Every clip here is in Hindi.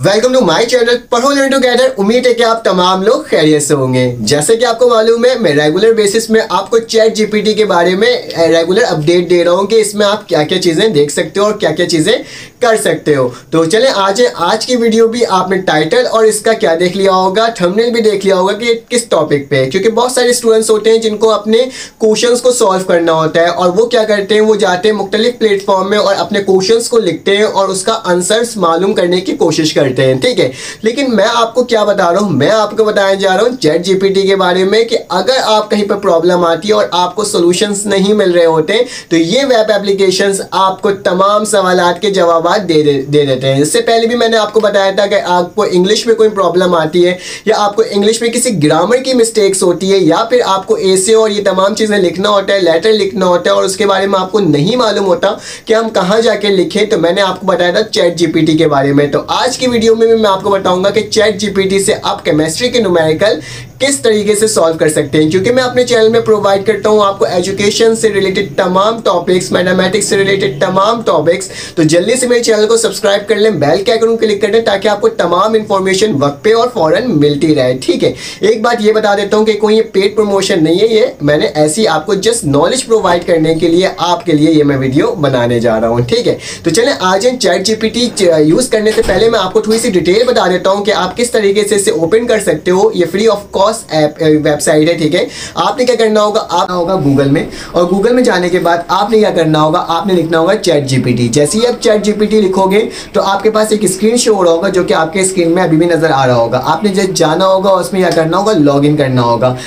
वेलकम टू माय चैनल पढ़ो लर्न टुगेदर। उम्मीद है कि आप तमाम लोग खैरियत से होंगे। जैसे कि आपको मालूम है, मैं रेगुलर बेसिस में आपको चैट जीपीटी के बारे में रेगुलर अपडेट दे रहा हूं कि इसमें आप क्या क्या चीज़ें देख सकते हो और क्या क्या चीज़ें कर सकते हो। तो चलें आज की वीडियो भी आपने टाइटल और इसका क्या देख लिया होगा, थंबनेल भी देख लिया होगा कि किस टॉपिक पे है। क्योंकि बहुत सारे स्टूडेंट्स होते हैं जिनको अपने क्वेश्चंस को सॉल्व करना होता है और वो क्या करते हैं, वो जाते हैं मुख्तलिफ प्लेटफॉर्म में और अपने क्वेश्चंस को लिखते हैं और उसका आंसर्स मालूम करने की कोशिश करते हैं। ठीक है, लेकिन मैं आपको क्या बता रहा हूं, मैं आपको बताने जा रहा हूं चैट जीपीटी के बारे में कि अगर आप कहीं पर प्रॉब्लम आती है और आपको सॉल्यूशंस नहीं मिल रहे होते तो ये वेब एप्लीकेशंस आपको तमाम सवालात के जवाब दे देते हैं। इससे पहले भी मैंने आपको बताया था कि आपको इंग्लिश में कोई प्रॉब्लम आती है या आपको इंग्लिश में किसी ग्रामर की मिस्टेक्स होती है या फिर आपको ऐसे और ये तमाम चीज़ें लिखना होता है, लेटर लिखना होता है और उसके बारे में आपको नहीं मालूम होता कि हम कहाँ जाके लिखें, तो मैंने आपको बताया था चैट जीपीटी के बारे में। तो आज की वीडियो में भी मैं आपको बताऊंगा कि चैट जीपीटी से आप केमिस्ट्री के न्यूमेरिकल किस तरीके से सॉल्व कर सकते हैं। क्योंकि मैं अपने चैनल में प्रोवाइड करता हूं आपको एजुकेशन से रिलेटेड तमाम टॉपिक्स, मैथमेटिक्स से रिलेटेड तमाम टॉपिक्स। तो जल्दी से मेरे चैनल को सब्सक्राइब कर लें, बेल के आइकन क्लिक कर दें ताकि आपको तमाम इंफॉर्मेशन वक्त पे और फौरन मिलती रहे। ठीक है, एक बात ये बता देता हूं कि कोई ये पेड प्रमोशन नहीं है, ये मैंने ऐसी आपको जस्ट नॉलेज प्रोवाइड करने के लिए आपके लिए ये मैं वीडियो बनाने जा रहा हूँ। ठीक है, तो चलें आज चैट जीपीटी यूज करने से पहले मैं आपको थोड़ी सी डिटेल बता देता हूँ कि आप किस तरीके से इसे ओपन कर सकते हो। ये फ्री ऑफ कॉस्ट वेबसाइट है। ठीक है, आपने क्या करना होगा, आप होगा गूगल में और गूगल में जाने के बाद आपने क्या करना होगा, आपने लिखना होगा चैट जीपीटी। जैसे ही आप चैट जीपीटी लिखोगे तो आपके पास एक स्क्रीन शो हो रहा होगा जो कि आपके स्क्रीन में अभी भी नजर आ रहा होगा। आपने जब जाना होगा उसमें क्या करना होगा, लॉग इन करना होगा।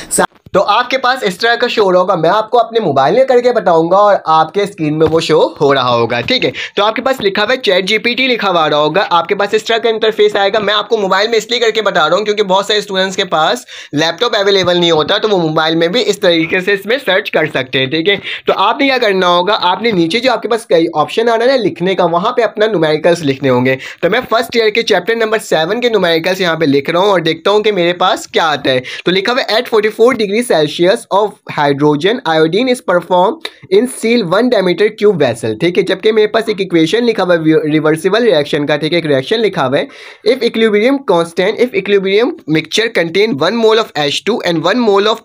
तो आपके पास इस तरह का शो हो रहा होगा, मैं आपको अपने मोबाइल में करके बताऊंगा और आपके स्क्रीन में वो शो हो रहा होगा। ठीक है, तो आपके पास लिखा हुआ है चैट जीपीटी लिखा हुआ रहा होगा, आपके पास इस तरह का इंटरफेस आएगा। मैं आपको मोबाइल में इसलिए करके बता रहा हूँ क्योंकि बहुत सारे स्टूडेंट्स के पास लैपटॉप अवेलेबल नहीं होता, तो वो मोबाइल में भी इस तरीके से इसमें सर्च कर सकते हैं। ठीक है, तो आपने क्या करना होगा, आपने नीचे जो आपके पास कई ऑप्शन आ रहा है ना लिखने का, वहां पे अपना न्यूमेरिकल्स लिखने होंगे। तो मैं फर्स्ट ईयर के चैप्टर नंबर 7 के न्यूमेरिकल्स यहाँ पे लिख रहा हूँ और देखता हूँ कि मेरे पास क्या आता है। तो लिखा हुआ है at 44 degree Celsius of hydrogen iodine is performed in seal 1 diameter cube vessel। ठीक है, जबकि मेरे पास एक इक्वेशन लिखा हुआ है रिवर्सिबल रिएक्शन का। ठीक है, एक रिएक्शन लिखा हुआ है if equilibrium constant, if equilibrium mixture contain 1 mole of H2 and 1 mole of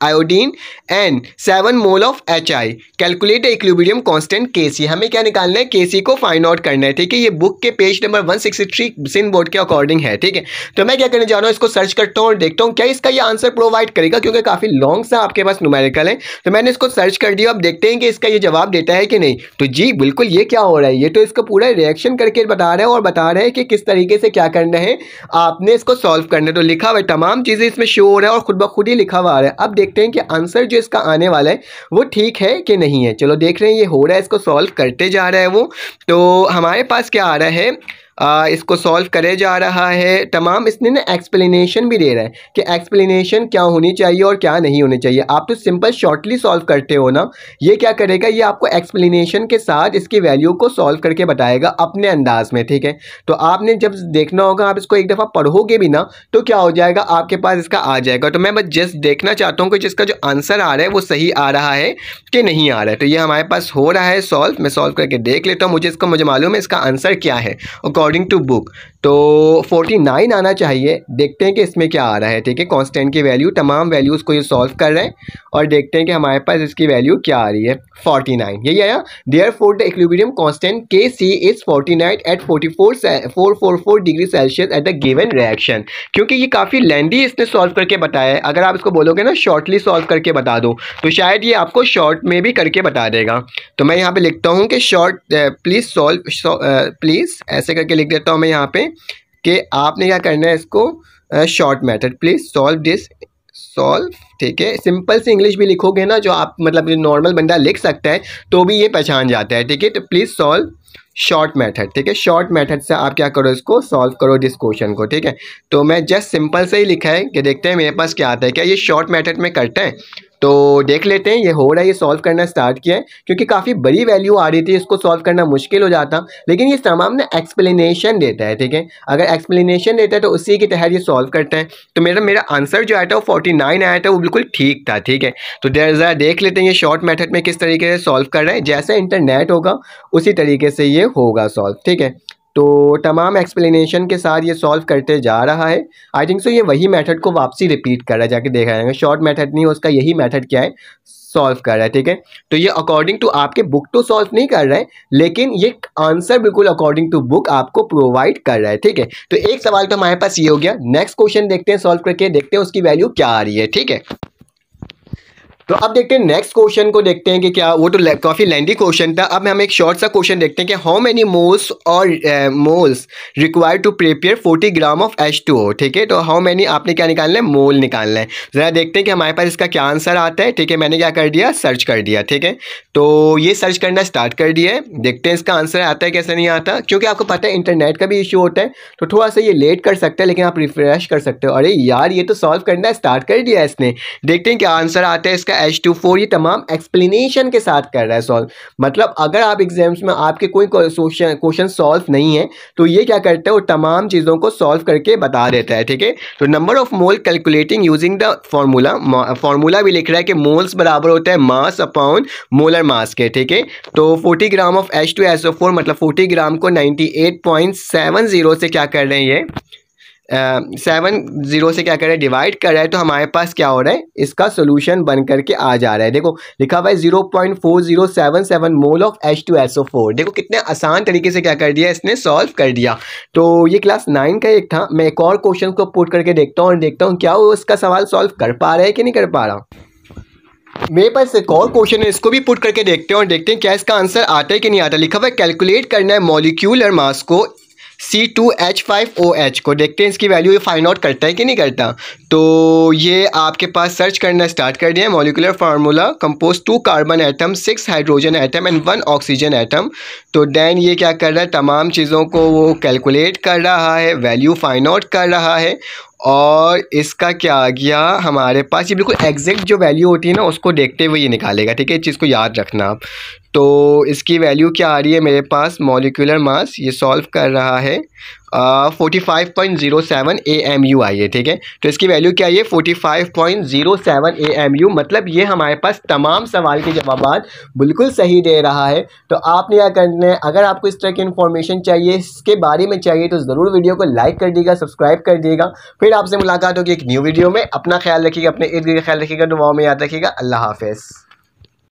iodine and 7 mole of HI, calculate the equilibrium constant Kc। हमें क्या निकालना है, Kc को फाइंड आउट करना है। ठीक है, ये बुक के पेज नंबर 163 सिंध बोर्ड के अकॉर्डिंग है। ठीक है, तो मैं क्या करने जा रहा हूँ, इसको सर्च करता हूँ और देखता हूँ क्या इसका ये आंसर प्रोवाइड करेगा, क्योंकि काफी लॉन्ग सा आपके पास न्यूमेरिकल है। तो मैंने इसको सर्च कर दिया, अब देखते हैं कि इसका ये जवाब देता है कि नहीं। तो जी बिल्कुल, ये क्या हो रहा है, ये तो इसको पूरा रिएक्शन करके बता रहा है और बता रहा है कि किस तरीके से क्या करना है, आपने इसको सॉल्व करना है। तो लिखा हुआ है तमाम चीजें इसमें शो हो रहा है और खुद ब खुद ही लिखा हुआ आ रहा है। अब देखते हैं कि आंसर जो इसका आने वाला है वो ठीक है कि नहीं है। चलो देख रहे हैं, ये हो रहा है, इसको सॉल्व करते जा रहा है वो। तो हमारे पास क्या आ रहा है, इसको सॉल्व करे जा रहा है तमाम। इसने ना एक्सप्लेनेशन भी दे रहा है कि एक्सप्लेनेशन क्या होनी चाहिए और क्या नहीं होनी चाहिए। आप तो सिंपल शॉर्टली सॉल्व करते हो ना, ये क्या करेगा, ये आपको एक्सप्लेनेशन के साथ इसकी वैल्यू को सॉल्व करके बताएगा अपने अंदाज में। ठीक है, तो आपने जब देखना होगा, आप इसको एक दफ़ा पढ़ोगे भी ना तो क्या हो जाएगा, आपके पास इसका आ जाएगा। तो मैं बस जस्ट देखना चाहता हूँ कि जिसका जो आंसर आ रहा है वो सही आ रहा है कि नहीं आ रहा है। तो ये हमारे पास हो रहा है सॉल्व, मैं सॉल्व करके देख लेता हूँ, मुझे मालूम है इसका आंसर क्या है अकॉर्डिंग टू बुक। तो 49 आना चाहिए, देखते हैं कि इसमें क्या आ रहा है। ठीक है, कांस्टेंट की वैल्यू, तमाम वैल्यूज़ को ये सॉल्व कर रहे हैं और देखते हैं कि हमारे पास इसकी वैल्यू क्या आ रही है। 49 यही आया। Therefore the equilibrium constant Kc is 49 at 444 degree Celsius at the given reaction. क्योंकि ये काफ़ी लेंदी इसने सॉल्व करके बताया है, अगर आप इसको बोलोगे ना शॉर्टली सॉल्व करके बता दो तो शायद ये आपको शॉर्ट में भी करके बता देगा। तो मैं यहाँ पे लिखता हूँ कि शॉर्ट प्लीज़ सॉल्व, प्लीज़ ऐसे करके लिख देता हूँ मैं यहाँ पे कि आपने क्या करना है, इसको short method please solve this solve. ठीक है, सिंपल से इंग्लिश भी लिखोगे ना जो आप मतलब नॉर्मल बंदा लिख सकता है तो भी ये पहचान जाता है। ठीक है, तो प्लीज़ सॉल्व शॉर्ट मेथड। ठीक है, शॉर्ट मेथड से आप क्या करो, इसको सॉल्व करो दिस क्वेश्चन को। ठीक है, तो मैं जस्ट सिंपल से ही लिखा है कि देखते हैं मेरे पास क्या आता है, क्या ये शॉर्ट मेथड में करता है। तो देख लेते हैं, ये हो रहा है, ये सॉल्व करना स्टार्ट किया है। क्योंकि काफ़ी बड़ी वैल्यू आ रही थी, इसको सॉल्व करना मुश्किल हो जाता, लेकिन ये तमाम ना एक्सप्लेनेशन देता है। ठीक है, अगर एक्सप्लेनेशन देता है तो उसी के तहत ये सॉल्व करते हैं। तो मेरा आंसर जो आया था वो 49 आया था, वो बिल्कुल ठीक था। ठीक है, तो ज़रा देख लेते हैं ये शॉर्ट मेथड में किस तरीके से सॉल्व कर रहे हैं। जैसे इंटरनेट होगा उसी तरीके से ये होगा सॉल्व। ठीक है, तो तमाम एक्सप्लेनेशन के साथ ये सॉल्व करते जा रहा है। आई थिंक सो ये वही मेथड को वापसी रिपीट कर रहा है, जाके देखा जाएगा। शॉर्ट मेथड नहीं, उसका यही मेथड क्या है, सॉल्व कर रहा है। ठीक है, तो ये अकॉर्डिंग टू आपके बुक तो सॉल्व नहीं कर रहा है, लेकिन ये आंसर बिल्कुल अकॉर्डिंग टू बुक आपको प्रोवाइड कर रहा है। ठीक है, तो एक सवाल तो हमारे पास ये हो गया। नेक्स्ट क्वेश्चन देखते हैं, सॉल्व करके देखते हैं उसकी वैल्यू क्या आ रही है। ठीक है, तो अब देखते हैं नेक्स्ट क्वेश्चन को, देखते हैं कि क्या, वो तो काफ़ी लेंथी क्वेश्चन था। अब हम एक शॉर्ट सा क्वेश्चन देखते हैं कि हाउ मेनी मोल्स और moles required to prepare 40 gram of H2O। ठीक है, तो हाउ मेनी आपने क्या निकालना है, मोल निकालना है। ज़रा देखते हैं कि हमारे पास इसका क्या आंसर आता है। ठीक है, मैंने क्या कर दिया, सर्च कर दिया। ठीक है, तो ये सर्च करना स्टार्ट कर दिया है। देखते हैं इसका आंसर आता है कैसे नहीं आता, क्योंकि आपको पता है इंटरनेट का भी इशू होता है, तो थोड़ा सा ये लेट कर सकता है, लेकिन आप रिफ्रेश कर सकते हो। अरे यार, ये तो सॉल्व करना स्टार्ट कर दिया है इसने। देखते हैं क्या आंसर आता है इसका। H2O ये तमाम एक्सप्लेनेशन के साथ कर रहा है सॉल्व। मतलब अगर आप एग्जाम्स में आपके कोई क्वेश्चन सॉल्व नहीं है, तो ये क्या करता है, वो तमाम चीज़ों को सॉल्व करके बता देता है। ठीक है, तो number of mole calculating using the formula भी लिख रहा है कि मोल्स बराबर होता है मास अपॉन मोलर मास के। ठीक है, तो 40 ग्राम ऑफ H2SO4 मतलब 40 ग्राम को 98.70 से क्या कर रहे हैं, ये 70 से क्या कर रहा है, डिवाइड कर रहा है। तो हमारे पास क्या हो रहा है, इसका सोल्यूशन बन करके आ जा रहा है। देखो लिखा हुआ है 0.4077 मोल ऑफ H2SO4। देखो कितने आसान तरीके से क्या कर दिया इसने, सॉल्व कर दिया। तो ये क्लास 9 का एक था। मैं एक और क्वेश्चन को पुट करके देखता हूँ और देखता हूँ क्या वो इसका सवाल सॉल्व कर पा रहा है कि नहीं कर पा रहा। मेरे पास एक और क्वेश्चन है, इसको भी पुट करके देखते हैं और देखते हैं क्या इसका आंसर आता है कि नहीं आता। लिखा हुआ है कैलकुलेट करना है मॉलिक्यूलर मास को C2H5OH को। देखते हैं इसकी वैल्यू ये फाइंड आउट करता है कि नहीं करता। तो ये आपके पास सर्च करना स्टार्ट कर दिया। Molecular formula compose 2 carbon atom, 6 hydrogen atom and 1 oxygen atom. तो देन ये क्या कर रहा है, तमाम चीज़ों को वो कैलकुलेट कर रहा है, वैल्यू फाइंड आउट कर रहा है। और इसका क्या आ गया हमारे पास, ये बिल्कुल एग्जैक्ट जो वैल्यू होती है ना, उसको देखते हुए ये निकालेगा। ठीक है, इस चीज़ को याद रखना आप। तो इसकी वैल्यू क्या आ रही है मेरे पास, मॉलिक्यूलर मास ये सॉल्व कर रहा है 45.07 AMU आई है। ठीक है, तो इसकी वैल्यू क्या है, 45.07 AMU। मतलब ये हमारे पास तमाम सवाल के जवाबात बिल्कुल सही दे रहा है। तो आपने क्या करना है, अगर आपको इस तरह की इन्फॉर्मेशन चाहिए, इसके बारे में चाहिए, तो ज़रूर वीडियो को लाइक कर दीजिएगा, सब्सक्राइब कर दीजिएगा। फिर आपसे मुलाकात होगी एक न्यू वीडियो में। अपना ख्याल रखिएगा, अपने इर्द गिर्द ख्याल रखिएगा, दुआओं में याद रखिएगा। अल्लाह हाफ़िज़।